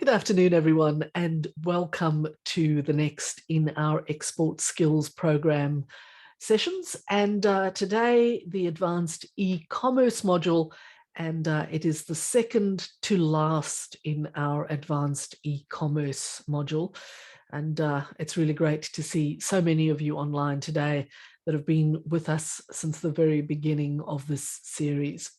Good afternoon, everyone, and welcome to the next in our Export Skills program sessions. And today, the advanced e-commerce module, and it is the second to last in our advanced e-commerce module. And it's really great to see so many of you online today that have been with us since the very beginning of this series.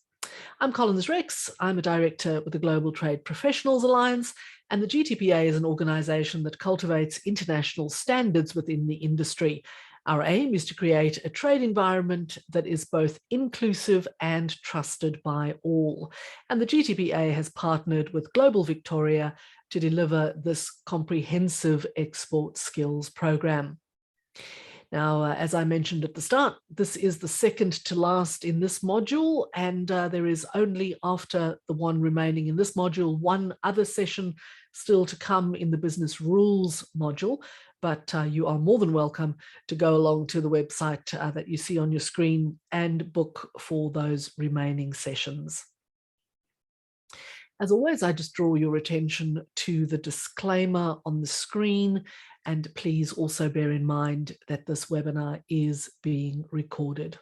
I'm Collins Rex. I'm a director with the Global Trade Professionals Alliance, and the GTPA is an organisation that cultivates international standards within the industry. Our aim is to create a trade environment that is both inclusive and trusted by all. And the GTPA has partnered with Global Victoria to deliver this comprehensive export skills program. Now, as I mentioned at the start, this is the second to last in this module, and there is only, after the one remaining in this module, one other session still to come in the business rules module, but you are more than welcome to go along to the website that you see on your screen and book for those remaining sessions. As always, I just draw your attention to the disclaimer on the screen, and please also bear in mind that this webinar is being recorded.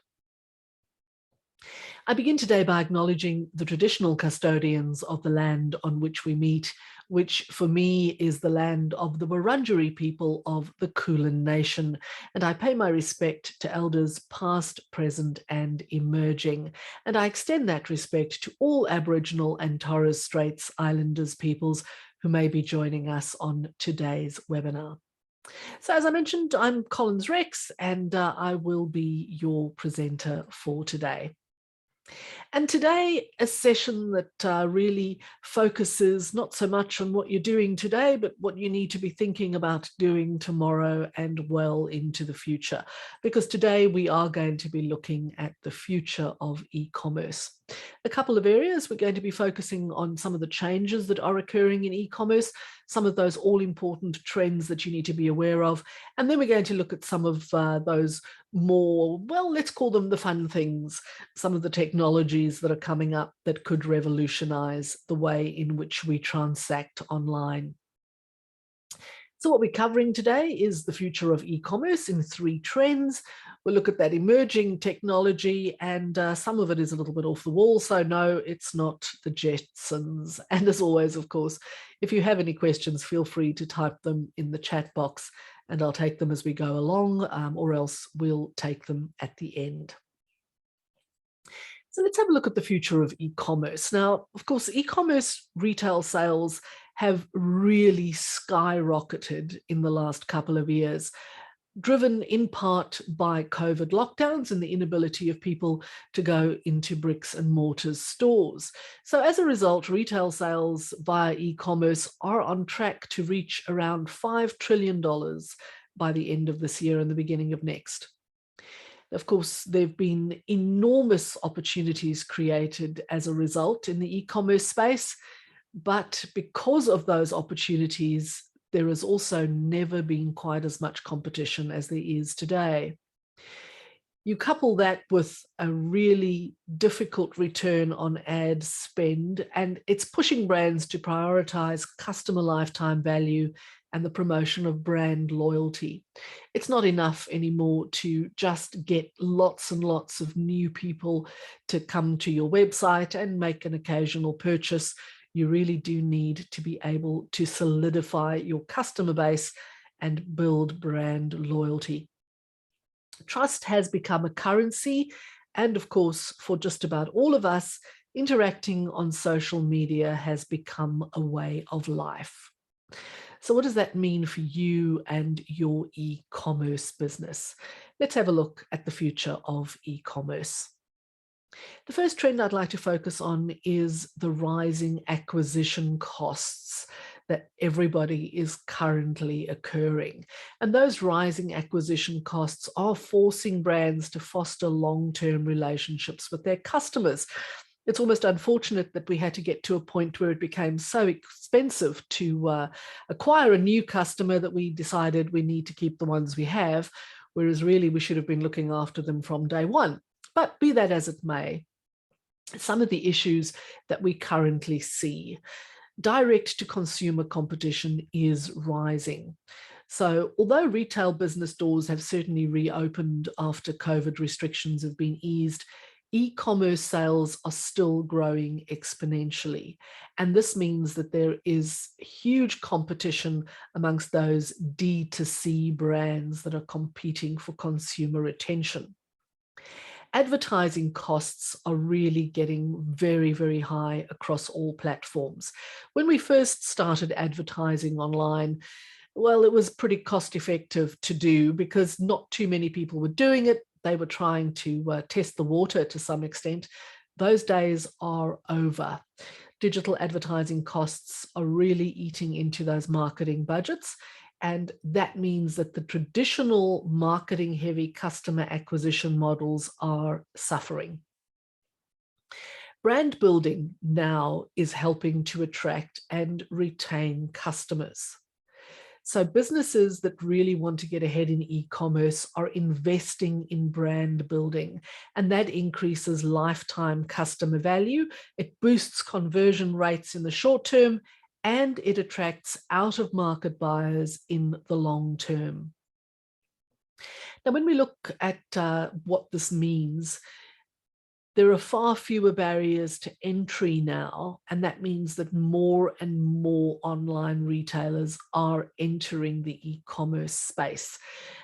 I begin today by acknowledging the traditional custodians of the land on which we meet, which for me is the land of the Wurundjeri people of the Kulin Nation. And I pay my respect to elders past, present and emerging. And I extend that respect to all Aboriginal and Torres Straits Islanders peoples who may be joining us on today's webinar. So as I mentioned, I'm Collins Rex, and I will be your presenter for today. And today, a session that really focuses not so much on what you're doing today, but what you need to be thinking about doing tomorrow and well into the future. Because today we are going to be looking at the future of e-commerce. A couple of areas we're going to be focusing on some of the changes that are occurring in e-commerce, some of those all-important trends that you need to be aware of. And then we're going to look at some of those more, well, let's call them the fun things, some of the technologies that are coming up that could revolutionize the way in which we transact online. So what we're covering today is the future of e-commerce in 3 trends. We'll look at that emerging technology, and some of it is a little bit off the wall, so no, it's not the Jetsons. And as always, of course, if you have any questions, feel free to type them in the chat box and I'll take them as we go along, or else we'll take them at the end. So let's have a look at the future of e-commerce. Now, of course, e-commerce retail sales have really skyrocketed in the last couple of years, driven in part by COVID lockdowns and the inability of people to go into bricks and mortar stores. So as a result, retail sales via e-commerce are on track to reach around $5 trillion by the end of this year and the beginning of next. Of course, there have been enormous opportunities created as a result in the e-commerce space, but because of those opportunities, there has also never been quite as much competition as there is today. You couple that with a really difficult return on ad spend, and it's pushing brands to prioritize customer lifetime value and the promotion of brand loyalty. It's not enough anymore to just get lots and lots of new people to come to your website and make an occasional purchase. You really do need to be able to solidify your customer base and build brand loyalty. Trust has become a currency, and of course, for just about all of us, interacting on social media has become a way of life. So what does that mean for you and your e-commerce business? Let's have a look at the future of e-commerce. The first trend I'd like to focus on is the rising acquisition costs that everybody is currently occurring. And those rising acquisition costs are forcing brands to foster long-term relationships with their customers. It's almost unfortunate that we had to get to a point where it became so expensive to acquire a new customer that we decided we need to keep the ones we have, whereas really we should have been looking after them from day one. But be that as it may, some of the issues that we currently see. Direct-to-consumer competition is rising. So although retail business doors have certainly reopened after COVID restrictions have been eased, e-commerce sales are still growing exponentially. And this means that there is huge competition amongst those D2C brands that are competing for consumer attention. Advertising costs are really getting very, very high across all platforms. When we first started advertising online, well, it was pretty cost effective to do because not too many people were doing it. They were trying to test the water to some extent. Those days are over. Digital advertising costs are really eating into those marketing budgets. And that means that the traditional marketing heavy customer acquisition models are suffering. Brand building now is helping to attract and retain customers. So businesses that really want to get ahead in e-commerce are investing in brand building, and that increases lifetime customer value. It boosts conversion rates in the short term, and it attracts out-of-market buyers in the long term. Now, when we look at what this means, there are far fewer barriers to entry now, and that means that more and more online retailers are entering the e-commerce space.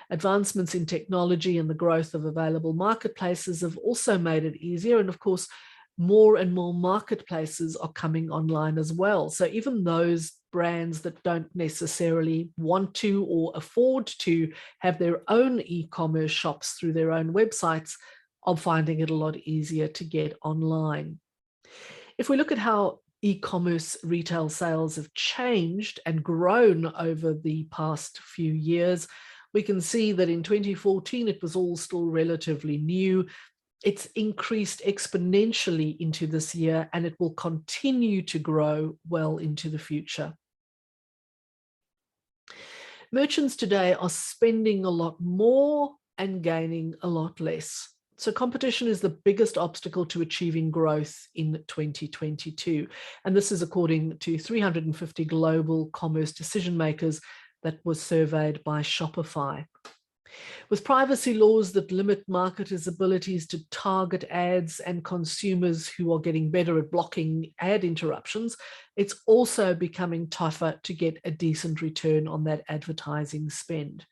Advancements in technology and the growth of available marketplaces have also made it easier, and of course, more and more marketplaces are coming online as well. So even those brands that don't necessarily want to or afford to have their own e-commerce shops through their own websites are finding it a lot easier to get online. If we look at how e-commerce retail sales have changed and grown over the past few years, we can see that in 2014, it was all still relatively new. It's increased exponentially into this year, and it will continue to grow well into the future. Merchants today are spending a lot more and gaining a lot less. So competition is the biggest obstacle to achieving growth in 2022. And this is according to 350 global commerce decision makers that was surveyed by Shopify. With privacy laws that limit marketers' abilities to target ads and consumers who are getting better at blocking ad interruptions, it's also becoming tougher to get a decent return on that advertising spend.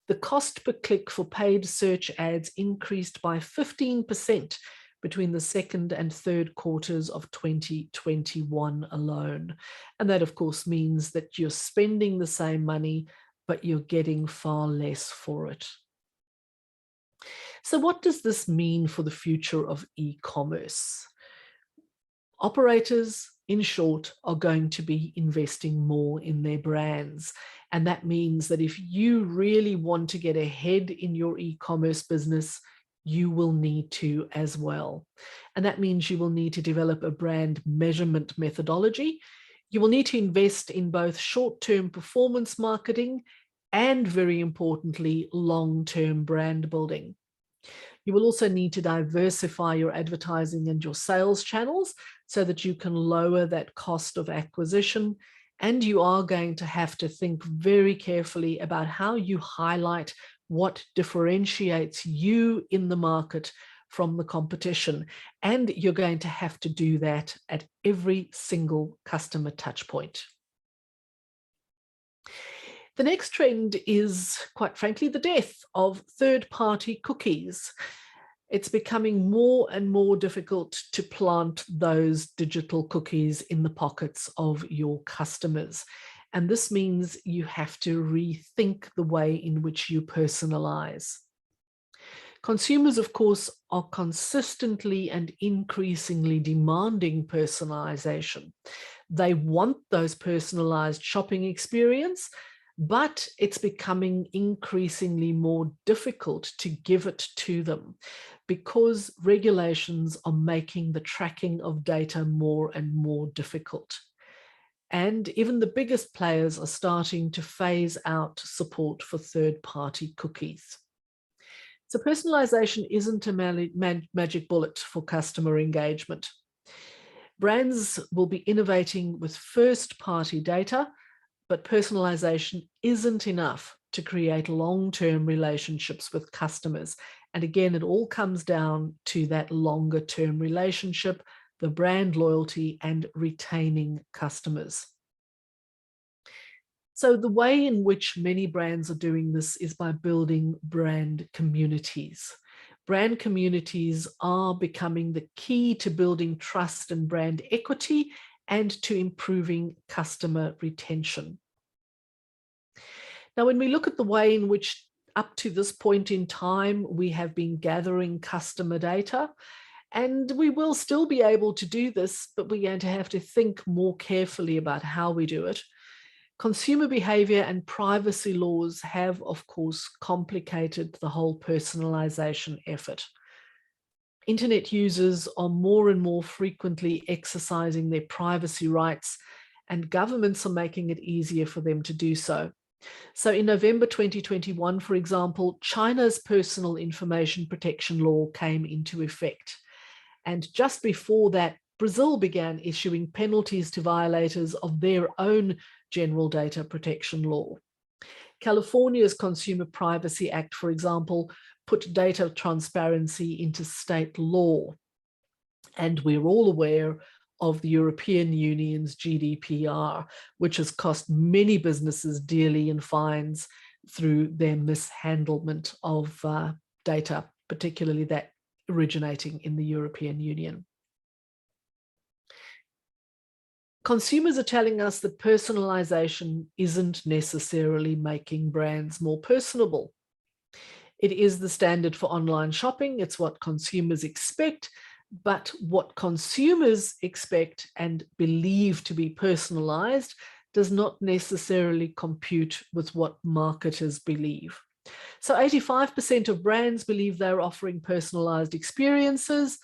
The cost per click for paid search ads increased by 15% between the second and third quarters of 2021 alone. And that, of course, means that you're spending the same money, but you're getting far less for it. So what does this mean for the future of e-commerce? Operators, in short, are going to be investing more in their brands. And that means that if you really want to get ahead in your e-commerce business, you will need to as well. And that means you will need to develop a brand measurement methodology. You will need to invest in both short-term performance marketing and, very importantly, long-term brand building. You will also need to diversify your advertising and your sales channels so that you can lower that cost of acquisition. And you are going to have to think very carefully about how you highlight what differentiates you in the market from the competition. And you're going to have to do that at every single customer touch point. The next trend is, quite frankly, the death of third-party cookies. It's becoming more and more difficult to plant those digital cookies in the pockets of your customers. And this means you have to rethink the way in which you personalize. Consumers, of course, are consistently and increasingly demanding personalization. They want those personalized shopping experience, but it's becoming increasingly more difficult to give it to them because regulations are making the tracking of data more and more difficult. And even the biggest players are starting to phase out support for third-party cookies. So personalization isn't a magic bullet for customer engagement. Brands will be innovating with first-party data, but personalization isn't enough to create long-term relationships with customers. And again, it all comes down to that longer-term relationship, the brand loyalty, and retaining customers. So the way in which many brands are doing this is by building brand communities. Brand communities are becoming the key to building trust and brand equity and to improving customer retention. Now, when we look at the way in which up to this point in time, we have been gathering customer data, and we will still be able to do this, but we're going to have to think more carefully about how we do it. Consumer behavior and privacy laws have, of course, complicated the whole personalization effort. Internet users are more and more frequently exercising their privacy rights, and governments are making it easier for them to do so. So in November 2021, for example, China's personal information protection law came into effect. And just before that, Brazil began issuing penalties to violators of their own general data protection law. California's Consumer Privacy Act, for example, put data transparency into state law. And we're all aware of the European Union's GDPR, which has cost many businesses dearly in fines through their mishandlement of data, particularly that originating in the European Union. Consumers are telling us that personalization isn't necessarily making brands more personable. It is the standard for online shopping. It's what consumers expect, but what consumers expect and believe to be personalized does not necessarily compute with what marketers believe. So 85% of brands believe they're offering personalized experiences,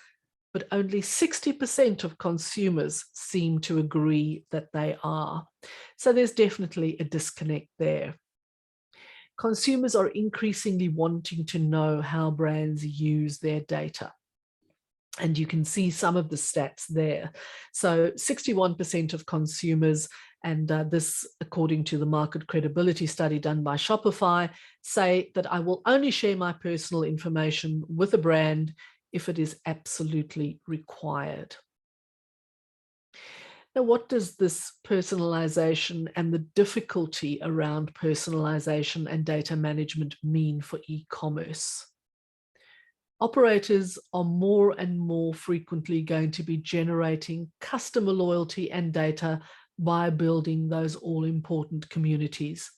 but only 60% of consumers seem to agree that they are. So there's definitely a disconnect there. Consumers are increasingly wanting to know how brands use their data. And you can see some of the stats there. So 61% of consumers, and this according to the market credibility study done by Shopify, say that I will only share my personal information with a brand if it is absolutely required. Now, what does this personalization and the difficulty around personalization and data management mean for e-commerce? Operators are more and more frequently going to be generating customer loyalty and data by building those all-important communities.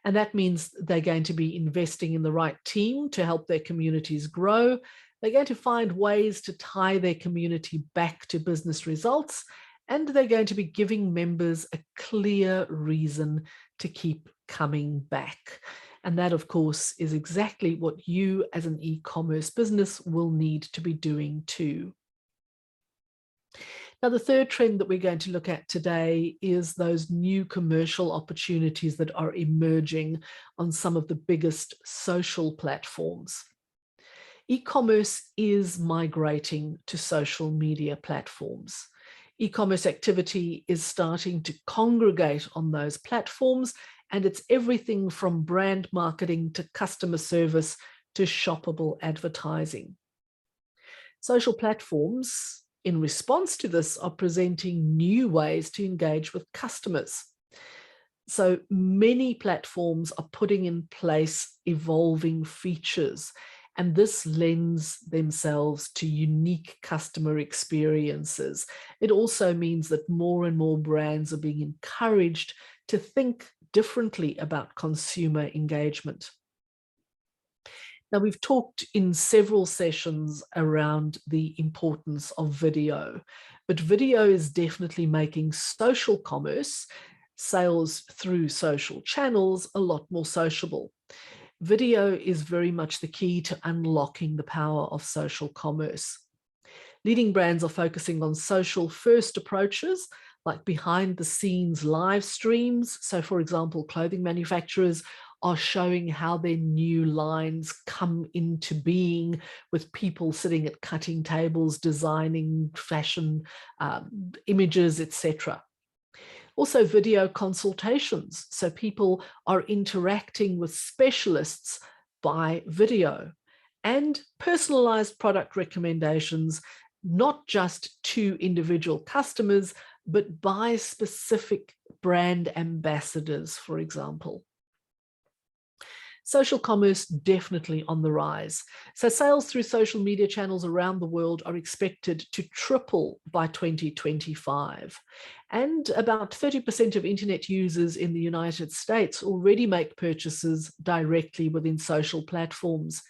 And that means they're going to be investing in the right team to help their communities grow. They're going to find ways to tie their community back to business results, and they're going to be giving members a clear reason to keep coming back. And that, of course, is exactly what you as an e-commerce business will need to be doing too. Now, the third trend that we're going to look at today is those new commercial opportunities that are emerging on some of the biggest social platforms. E-commerce is migrating to social media platforms. E-commerce activity is starting to congregate on those platforms, and it's everything from brand marketing to customer service to shoppable advertising. Social platforms, in response to this, are presenting new ways to engage with customers. So many platforms are putting in place evolving features, and this lends themselves to unique customer experiences. It also means that more and more brands are being encouraged to think differently about consumer engagement. Now, we've talked in several sessions around the importance of video, but video is definitely making social commerce, sales through social channels, a lot more sociable. Video is very much the key to unlocking the power of social commerce. Leading brands are focusing on social first approaches, like behind the scenes live streams. So for example, clothing manufacturers are showing how their new lines come into being, with people sitting at cutting tables, designing fashion images, etc. Also, video consultations. So people are interacting with specialists by video, and personalized product recommendations, not just to individual customers, but by specific brand ambassadors, for example. Social commerce definitely on the rise. So sales through social media channels around the world are expected to triple by 2025. And about 30% of internet users in the United States already make purchases directly within social platforms.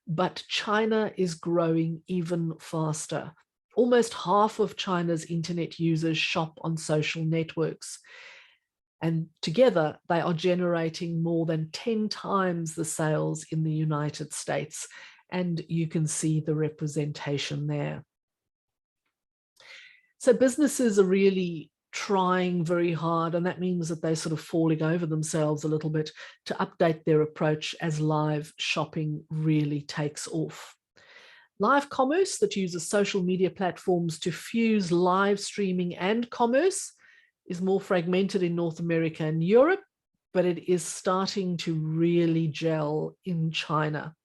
But China is growing even faster. Almost half of China's internet users shop on social networks. And together, they are generating more than 10 times the sales in the United States. And you can see the representation there. So businesses are really trying very hard, and that means that they're sort of falling over themselves a little bit to update their approach as live shopping really takes off. Live commerce that uses social media platforms to fuse live streaming and commerce is more fragmented in North America and Europe, but it is starting to really gel in China.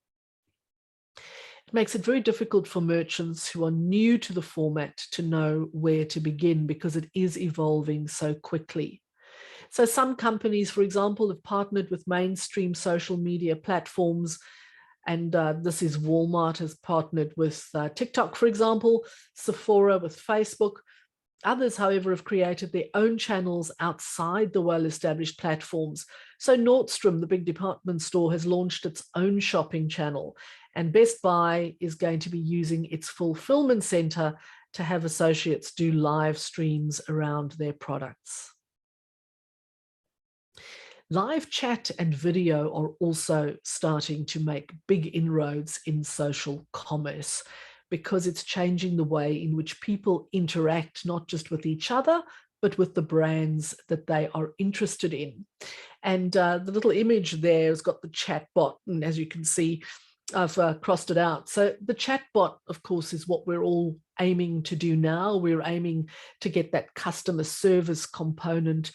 It makes it very difficult for merchants who are new to the format to know where to begin, because it is evolving so quickly. So some companies, for example, have partnered with mainstream social media platforms, and this is Walmart has partnered with TikTok, for example, Sephora with Facebook. Others, however, have created their own channels outside the well-established platforms. So Nordstrom, the big department store, has launched its own shopping channel, and Best Buy is going to be using its fulfillment center to have associates do live streams around their products. Live chat and video are also starting to make big inroads in social commerce, because it's changing the way in which people interact, not just with each other, but with the brands that they are interested in. And the little image there has got the chat bot, and as you can see, I've crossed it out. So the chat bot, of course, is what we're all aiming to do now. We're aiming to get that customer service component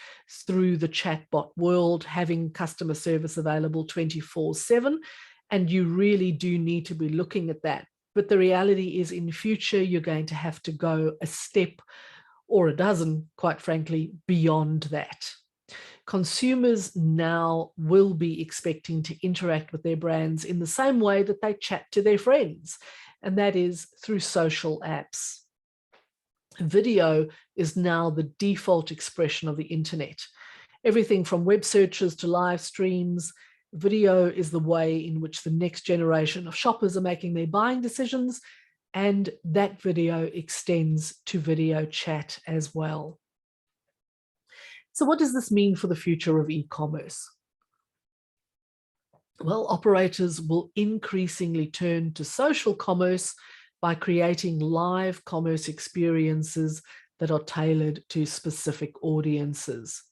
through the chatbot world, having customer service available 24/7. And you really do need to be looking at that. But the reality is, in future, you're going to have to go a step, or a dozen, quite frankly, beyond that. Consumers now will be expecting to interact with their brands in the same way that they chat to their friends, and that is through social apps. Video is now the default expression of the internet. Everything from web searches to live streams, video is the way in which the next generation of shoppers are making their buying decisions, and that video extends to video chat as well. So what does this mean for the future of e-commerce? Well, operators will increasingly turn to social commerce by creating live commerce experiences that are tailored to specific audiences.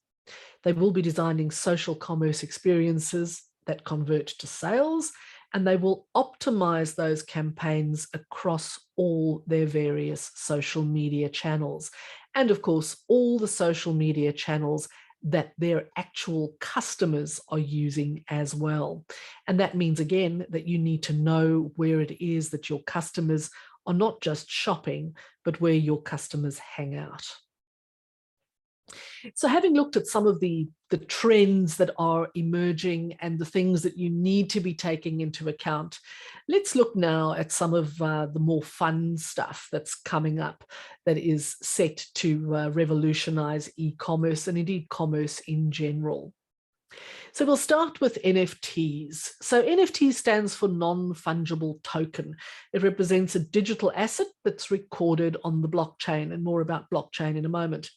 They will be designing social commerce experiences that convert to sales, and they will optimize those campaigns across all their various social media channels. And of course, all the social media channels that their actual customers are using as well. And that means, again, that you need to know where it is that your customers are not just shopping, but where your customers hang out. So having looked at some of the trends that are emerging and the things that you need to be taking into account, let's look now at some of the more fun stuff that's coming up that is set to revolutionize e-commerce and indeed commerce in general. So we'll start with NFTs. So NFT stands for non-fungible token. It represents a digital asset that's recorded on the blockchain, and more about blockchain in a moment.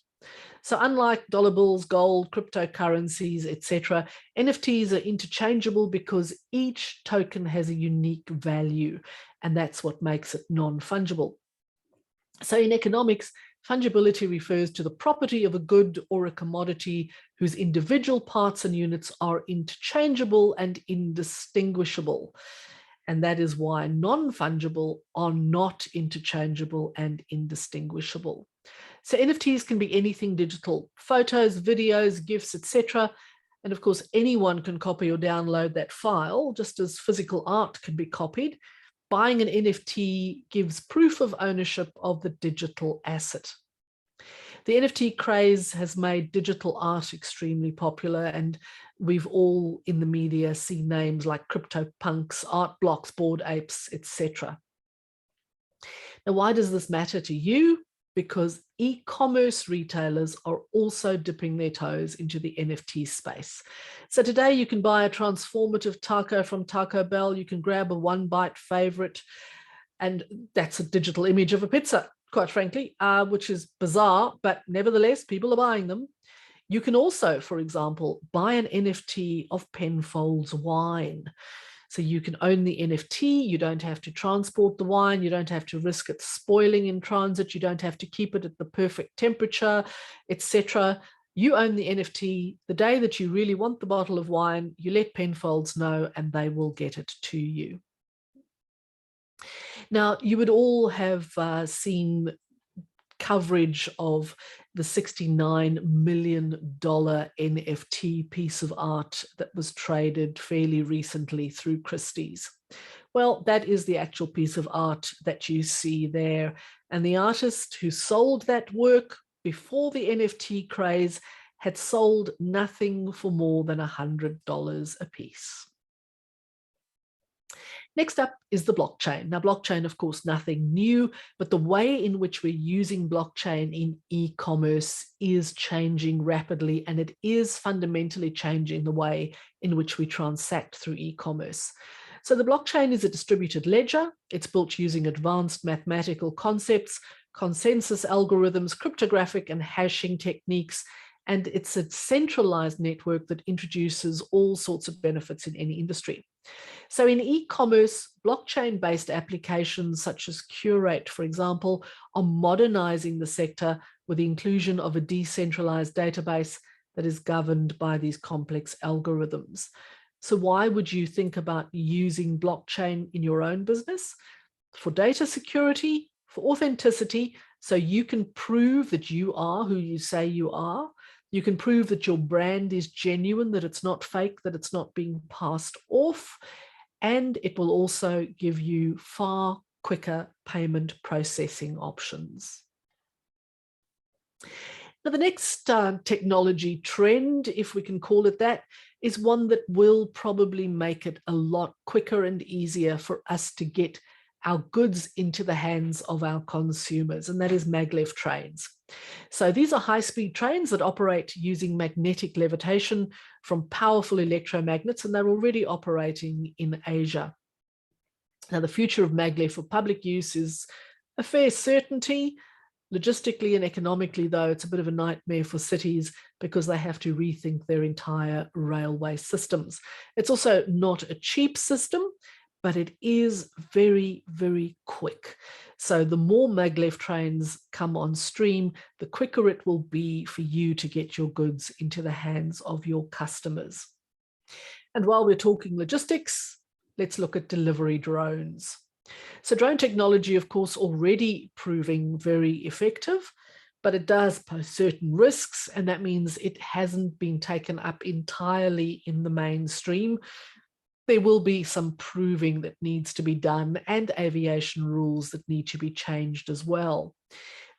So unlike dollar bills, gold, cryptocurrencies, etc., NFTs are interchangeable because each token has a unique value, and that's what makes it non-fungible. So in economics, Fungibility refers to the property of a good or a commodity whose individual parts and units are interchangeable and indistinguishable. And that is why non-fungible are not interchangeable and indistinguishable. So NFTs can be anything digital: photos, videos, GIFs, etc. And of course, anyone can copy or download that file, just as physical art can be copied. Buying an NFT gives proof of ownership of the digital asset. The NFT craze has made digital art extremely popular, and we've all in the media seen names like CryptoPunks, Art Blocks, Bored Apes, etc. Now, why does this matter to you? Because e-commerce retailers are also dipping their toes into the NFT space. So today you can buy a transformative taco from Taco Bell, you can grab a one-bite favorite, and that's a digital image of a pizza, quite frankly, which is bizarre, but nevertheless, people are buying them. You can also, for example, buy an NFT of Penfolds wine. So you can own the NFT, you don't have to transport the wine, you don't have to risk it spoiling in transit, you don't have to keep it at the perfect temperature, etc. You own the NFT. The day that you really want the bottle of wine, you let Penfolds know and they will get it to you. Now, you would all have seen coverage of the $69 million NFT piece of art that was traded fairly recently through Christie's. Well, that is the actual piece of art that you see there. And the artist who sold that work before the NFT craze had sold nothing for more than $100 a piece. Next up is the blockchain. Now, blockchain, of course, nothing new, but the way in which we're using blockchain in e-commerce is changing rapidly, and it is fundamentally changing the way in which we transact through e-commerce. So the blockchain is a distributed ledger. It's built using advanced mathematical concepts, consensus algorithms, cryptographic and hashing techniques, and it's a centralized network that introduces all sorts of benefits in any industry. So in e-commerce, blockchain-based applications such as Curate, for example, are modernizing the sector with the inclusion of a decentralized database that is governed by these complex algorithms. So why would you think about using blockchain in your own business? For data security, for authenticity, so you can prove that you are who you say you are. You can prove that your brand is genuine, that it's not fake, that it's not being passed off. And it will also give you far quicker payment processing options. Now, the next technology trend, if we can call it that, is one that will probably make it a lot quicker and easier for us to get our goods into the hands of our consumers, and that is maglev trains. So these are high-speed trains that operate using magnetic levitation from powerful electromagnets, and they're already operating in Asia. Now, the future of maglev for public use is a fair certainty. Logistically and economically, though, it's a bit of a nightmare for cities because they have to rethink their entire railway systems. It's also not a cheap system, but it is very, very quick. So the more maglev trains come on stream, the quicker it will be for you to get your goods into the hands of your customers. And while we're talking logistics, let's look at delivery drones. So drone technology, of course, already proving very effective, but it does pose certain risks, and that means it hasn't been taken up entirely in the mainstream. There will be some proving that needs to be done and aviation rules that need to be changed as well.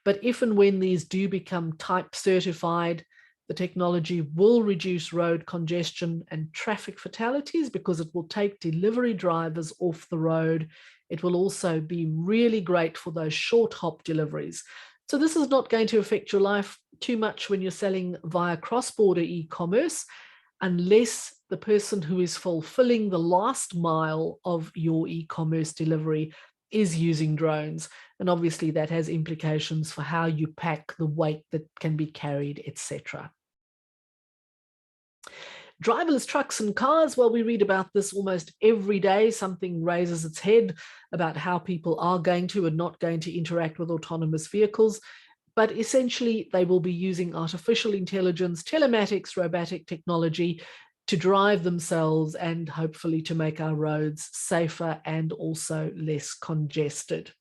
But if and when these do become type certified, the technology will reduce road congestion and traffic fatalities because it will take delivery drivers off the road. It will also be really great for those short hop deliveries. So this is not going to affect your life too much when you're selling via cross-border e-commerce, unless the person who is fulfilling the last mile of your e-commerce delivery is using drones. And obviously that has implications for how you pack, the weight that can be carried, etc. Driverless trucks and cars, well, we read about this almost every day. Something raises its head about how people are going to and not going to interact with autonomous vehicles. but essentially they will be using artificial intelligence, telematics, robotic technology to drive themselves and hopefully to make our roads safer and also less congested.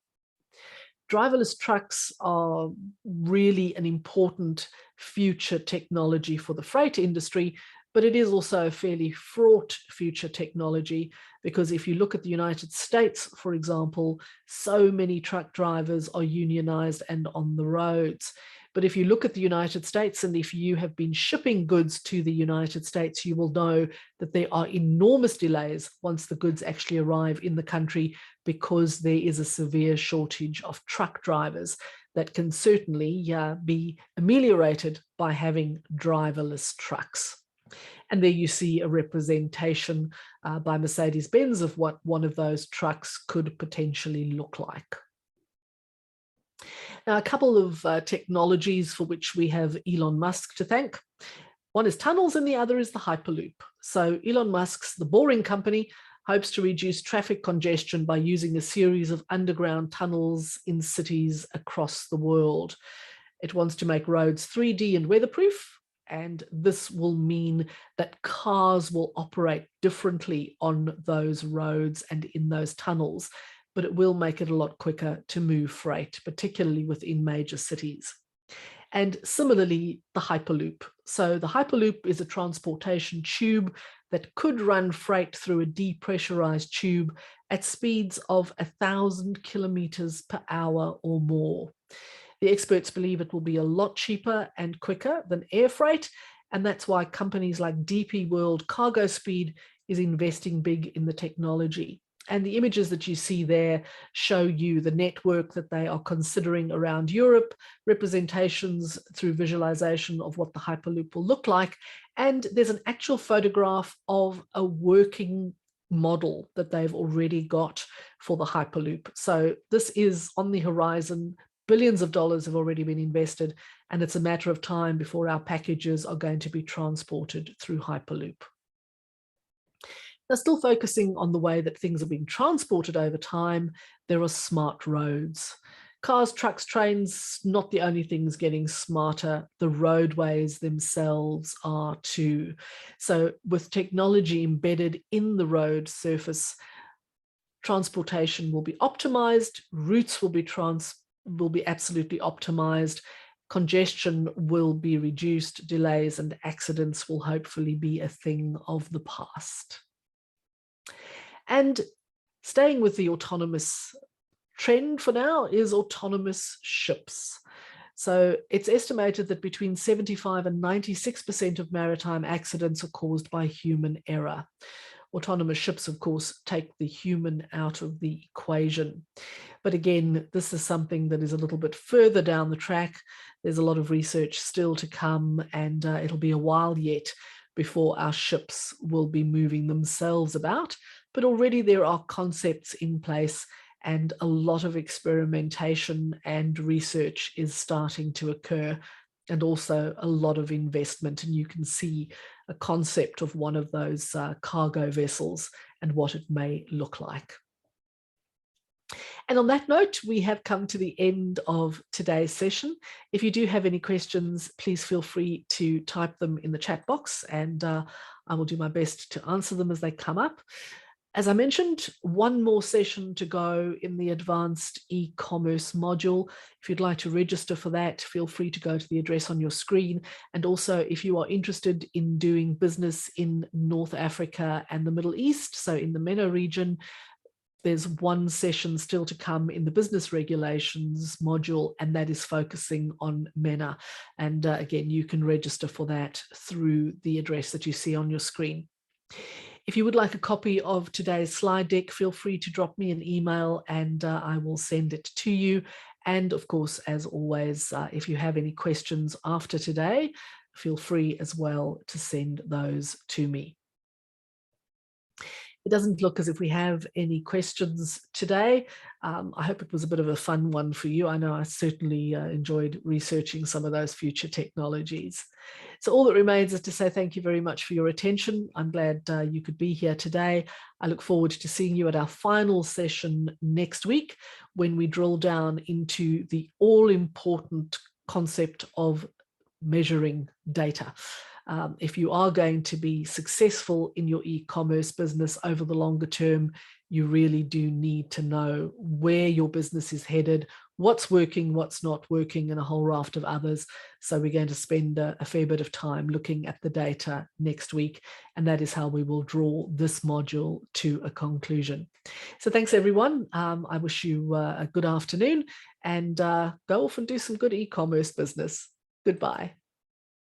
Driverless trucks are really an important future technology for the freight industry, but it is also a fairly fraught future technology, because if you look at the United States, for example, so many truck drivers are unionized and on the roads. But if you look at the United States, and if you have been shipping goods to the United States, you will know that there are enormous delays once the goods actually arrive in the country, because there is a severe shortage of truck drivers that can certainly be ameliorated by having driverless trucks. And there you see a representation by Mercedes-Benz of what one of those trucks could potentially look like. Now, a couple of technologies for which we have Elon Musk to thank. One is tunnels and the other is the Hyperloop. So Elon Musk's The Boring Company hopes to reduce traffic congestion by using a series of underground tunnels in cities across the world. It wants to make roads 3D and weatherproof, and this will mean that cars will operate differently on those roads and in those tunnels, but it will make it a lot quicker to move freight, particularly within major cities. And similarly, the Hyperloop. So the Hyperloop is a transportation tube that could run freight through a depressurized tube at speeds of 1,000 kilometers per hour or more. The experts believe it will be a lot cheaper and quicker than air freight, and that's why companies like DP World Cargo Speed is investing big in the technology. And the images that you see there show you the network that they are considering around Europe, representations through visualization of what the Hyperloop will look like. And there's an actual photograph of a working model that they've already got for the Hyperloop. So this is on the horizon. Billions of dollars have already been invested, and it's a matter of time before our packages are going to be transported through Hyperloop. Now, still focusing on the way that things are being transported over time, there are smart roads. Cars, trucks, trains, not the only things getting smarter, the roadways themselves are too. So with technology embedded in the road surface, transportation will be optimized, routes will be absolutely optimized, congestion will be reduced, delays and accidents will hopefully be a thing of the past. And staying with the autonomous trend for now is autonomous ships. So it's estimated that between 75 and 96% of maritime accidents are caused by human error. Autonomous ships, of course, take the human out of the equation. But again, this is something that is a little bit further down the track. There's a lot of research still to come, and it'll be a while yet before our ships will be moving themselves about. But already there are concepts in place, and a lot of experimentation and research is starting to occur, and also a lot of investment. And you can see a concept of one of those cargo vessels and what it may look like. And on that note, we have come to the end of today's session. If you do have any questions, please feel free to type them in the chat box, and I will do my best to answer them as they come up. As I mentioned, one more session to go in the advanced e-commerce module. If you'd like to register for that, feel free to go to the address on your screen. And also, if you are interested in doing business in North Africa and the Middle East, so in the MENA region, there's one session still to come in the business regulations module, and that is focusing on MENA. And again, you can register for that through the address that you see on your screen. If you would like a copy of today's slide deck, feel free to drop me an email and I will send it to you. And of course, as always, if you have any questions after today, feel free as well to send those to me. It doesn't look as if we have any questions today. I hope it was a bit of a fun one for you. I know I certainly enjoyed researching some of those future technologies. So all that remains is to say thank you very much for your attention. I'm glad you could be here today. I look forward to seeing you at our final session next week, when we drill down into the all-important concept of measuring data. If you are going to be successful in your e-commerce business over the longer term, you really do need to know where your business is headed, what's working, what's not working, and a whole raft of others. So we're going to spend a fair bit of time looking at the data next week, and that is how we will draw this module to a conclusion. So thanks, everyone. I wish you a good afternoon, and go off and do some good e-commerce business. Goodbye.